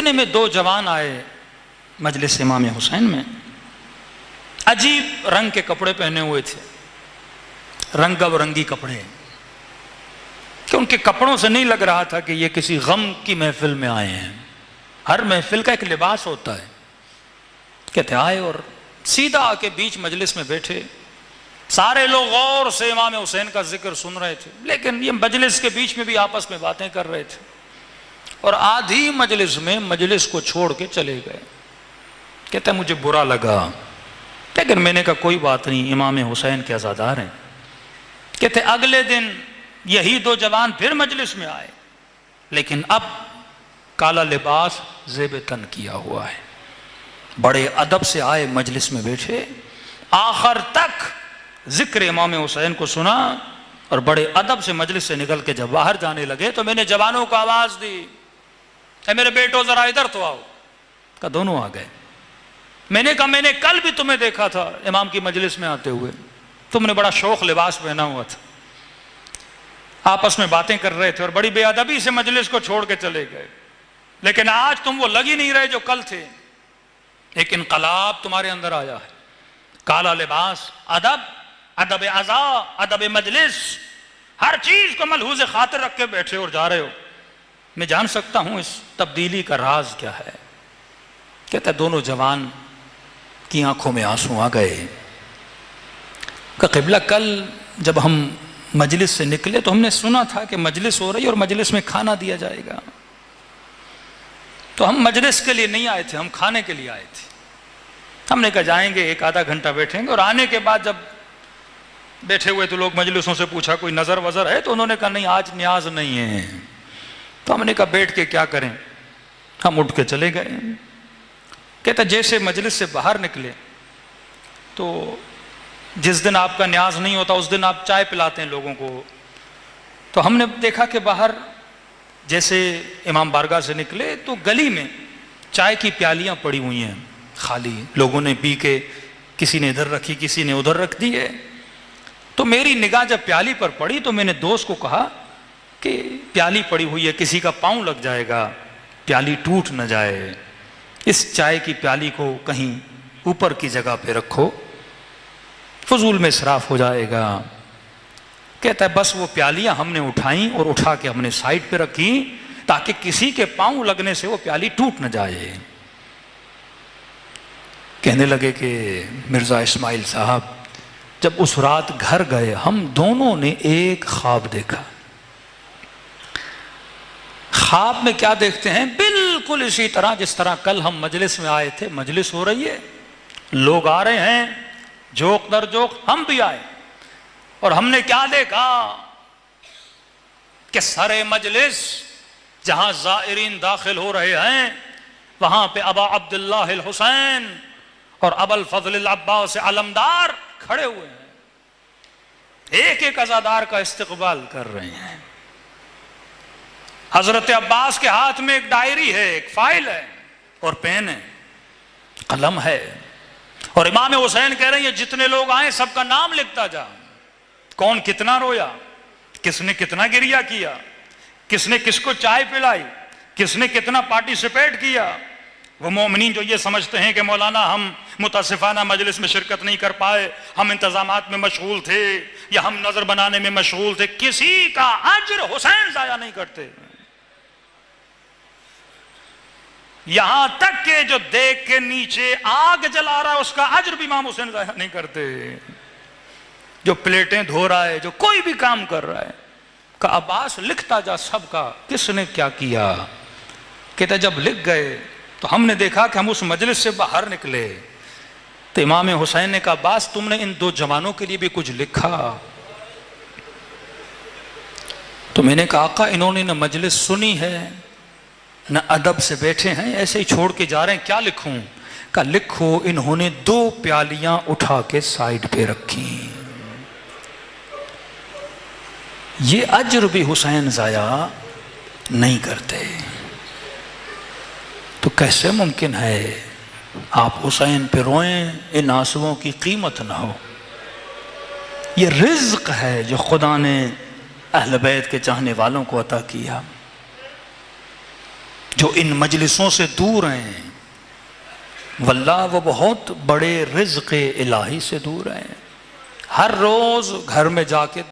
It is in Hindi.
इतने में दो जवान आए मजलिस इमाम हुसैन में, अजीब रंग के कपड़े पहने हुए थे, रंग बिरंगी कपड़े, कि उनके कपड़ों से नहीं लग रहा था कि ये किसी गम की महफिल में आए हैं। हर महफिल का एक लिबास होता है। कहते आए और सीधा आके बीच मजलिस में बैठे। सारे लोग गौर से इमाम हुसैन का जिक्र सुन रहे थे, लेकिन ये मजलिस के बीच में भी आपस में बातें कर रहे थे, और आधी मजलिस में मजलिस को छोड़ के चले गए। कहते मुझे बुरा लगा, लेकिन मैंने कहा कोई बात नहीं, इमाम हुसैन के अज़ादार हैं। कहते अगले दिन यही दो जवान फिर मजलिस में आए, लेकिन अब काला लिबास ज़ेब तन किया हुआ है। बड़े अदब से आए, मजलिस में बैठे, आखिर तक जिक्र इमाम हुसैन को सुना, और बड़े अदब से मजलिस से निकल के जब बाहर जाने लगे तो मैंने जवानों को आवाज दी, मेरे बेटो जरा इधर तो आओ। का दोनों आ गए। मैंने कहा मैंने कल भी तुम्हें देखा था इमाम की मजलिस में आते हुए, तुमने बड़ा शौक लिबास पहना हुआ था। आपस में बातें कर रहे थे और बड़ी बेअदबी से मजलिस को छोड़ के चले गए, लेकिन आज तुम वो लग ही नहीं रहे जो कल थे। एक इनकलाब तुम्हारे अंदर आया है, काला लिबास, अदब, अदब अज़ा, अदब मजलिस, हर चीज को मलहूज़ खातिर रख के बैठे और जा रहे हो। मैं जान सकता हूं इस तब्दीली का राज क्या है। कहता दोनों जवान की आंखों में आंसू आ गए। का क़िबला, कल जब हम मजलिस से निकले तो हमने सुना था कि मजलिस हो रही है और मजलिस में खाना दिया जाएगा, तो हम मजलिस के लिए नहीं आए थे, हम खाने के लिए आए थे। हमने कहा जाएंगे, एक आधा घंटा बैठेंगे, और आने के बाद जब बैठे हुए तो लोग मजलिसों से पूछा कोई नज़र वज़र है, तो उन्होंने कहा नहीं आज न्याज नहीं है। तो हमने कहा बैठ के क्या करें, हम उठ के चले गए। कहता जैसे मजलिस से बाहर निकले तो जिस दिन आपका न्याज नहीं होता उस दिन आप चाय पिलाते हैं लोगों को, तो हमने देखा कि बाहर जैसे इमाम बारगाह से निकले तो गली में चाय की प्यालियां पड़ी हुई हैं खाली, लोगों ने पी के किसी ने इधर रखी किसी ने उधर रख दी है। तो मेरी निगाह जब प्याली पर पड़ी तो मैंने दोस्त को कहा कि प्याली पड़ी हुई है, किसी का पाँव लग जाएगा, प्याली टूट न जाए, इस चाय की प्याली को कहीं ऊपर की जगह पे रखो, फजूल में इसराफ हो जाएगा। कहता है बस वो प्यालियां हमने उठाई और उठा के हमने साइड पे रखी ताकि किसी के पाँव लगने से वो प्याली टूट न जाए। कहने लगे कि मिर्ज़ा इस्माइल साहब जब उस रात घर गए हम दोनों ने एक ख्वाब देखा। ख्वाब में क्या देखते हैं, बिल्कुल इसी तरह जिस तरह कल हम मजलिस में आए थे, मजलिस हो रही है, लोग आ रहे हैं, जोक दर जोक, हम भी आए, और हमने क्या देखा कि सरे मजलिस जहां ज़ायरीन दाखिल हो रहे हैं वहां पे अबा अब्दुल्लाह अल हुसैन और अबुल फज़ल अल अब्बास अलमदार खड़े हुए हैं, एक एक अज़ादार का इस्तकबाल कर रहे हैं। हजरत अब्बास के हाथ में एक डायरी है, एक फाइल है और पेन है, कलम है, और इमाम हुसैन कह रहे हैं जितने लोग आए सबका नाम लिखता जा, कौन कितना रोया, किसने कितना गिरिया किया, किसने किसको चाय पिलाई, किसने कितना पार्टिसिपेट किया। वो मोमिनीन जो ये समझते हैं कि मौलाना हम मुतासिफाना मजलिस में शिरकत नहीं कर पाए, हम इंतजामात में मशगूल थे या हम नजर बनाने में मशगूल थे, किसी का अज्र हुसैन जाया नहीं करते। यहां तक के जो देख के नीचे आग जला रहा है उसका अज्र भी इमाम हुसैन जाया नहीं करते, जो प्लेटें धो रहा है, जो कोई भी काम कर रहा है, का अब्बास लिखता जा सबका किसने क्या किया। कहते जब लिख गए तो हमने देखा कि हम उस मजलिस से बाहर निकले तो इमाम हुसैन ने कहा अब्बास तुमने इन दो जवानों के लिए भी कुछ लिखा। तो मैंने कहा आका इन्होंने न मजलिस सुनी है न अदब से बैठे हैं, ऐसे ही छोड़ के जा रहे हैं, क्या लिखूं। कहा लिखो इन्होंने दो प्यालियां उठा के साइड पे रखी, ये अज्र भी हुसैन जाया नहीं करते। तो कैसे मुमकिन है आप हुसैन पे रोएं, इन आंसुओं की कीमत ना हो। ये रिज़्क़ है जो खुदा ने अहले बैत के चाहने वालों को अता किया। जो इन मजलिसों से दूर हैं, वल्लाह वो बहुत बड़े रिज़्क़ इलाही से दूर हैं। हर रोज़ घर में जाके